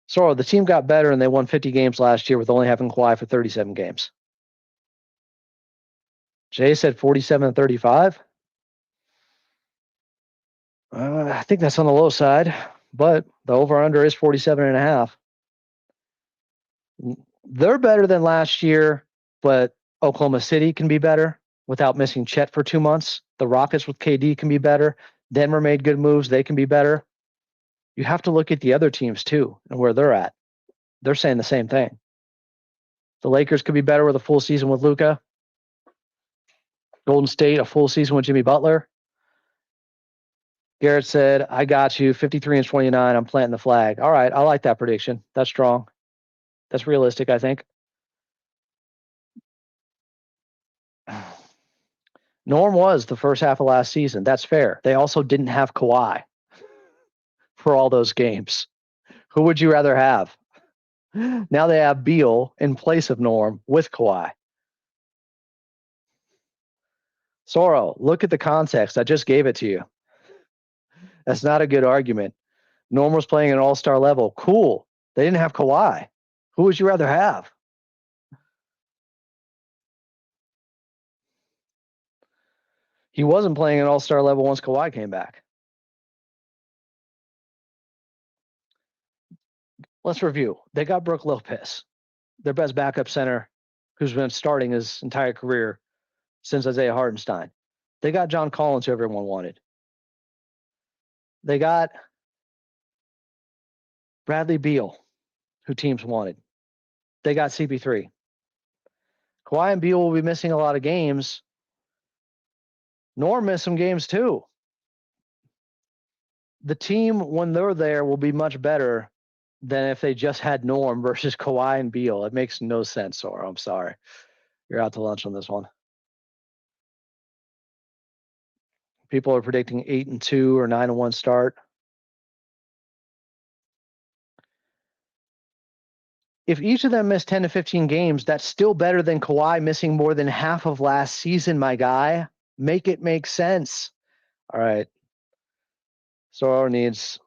Sorrow, the team got better and they won 50 games last year with only having Kawhi for 37 games. Jay said 47 and 35. I think that's on the low side, but the over-under is 47 and a half. They're better than last year, but Oklahoma City can be better without missing Chet for 2 months. The Rockets with KD can be better. Denver made good moves. They can be better. You have to look at the other teams too and where they're at. They're saying the same thing. The Lakers could be better with a full season with Luka. Golden State, a full season with Jimmy Butler. Garrett said, I got you, 53 and 29. I'm planting the flag. All right, I like that prediction. That's strong. That's realistic, I think. Norm was the first half of last season. That's fair. They also didn't have Kawhi for all those games. Who would you rather have? Now they have Beal in place of Norm with Kawhi. Sorrow, look at the context. I just gave it to you. That's not a good argument. Norm was playing an all-star level. Cool. They didn't have Kawhi. Who would you rather have? He wasn't playing an all-star level once Kawhi came back. Let's review. They got Brook Lopez, their best backup center, who's been starting his entire career since Isaiah Hartenstein. They got John Collins, who everyone wanted. They got Bradley Beal, who teams wanted. They got CP3. Kawhi and Beal will be missing a lot of games. Norm missed some games too. The team, when they're there, will be much better than if they just had Norm versus Kawhi and Beal. It makes no sense, Sora. I'm sorry. You're out to lunch on this one. People are predicting 8-2 or 9-1 start. If each of them miss 10 to 15 games, that's still better than Kawhi missing more than half of last season, my guy. Make it make sense. All right. Sora needs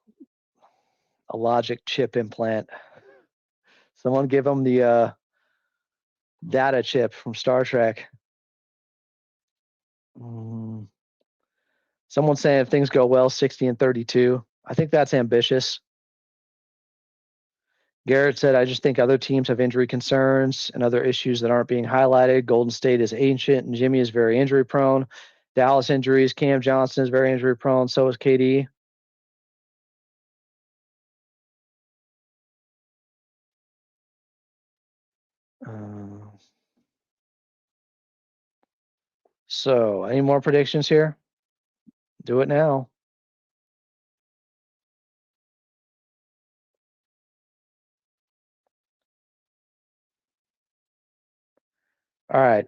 a logic chip implant. Someone give him the data chip from Star Trek. Someone's saying if things go well, 60 and 32. I think that's ambitious. Garrett said, I just think other teams have injury concerns and other issues that aren't being highlighted. Golden State is ancient and Jimmy is very injury prone. Dallas injuries, Cam Johnson is very injury prone. So is KD. So any more predictions here? Do it now. All right.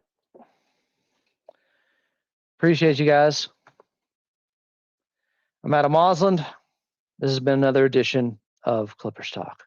Appreciate you guys. I'm Adam Osland. This has been another edition of Clippers Talk.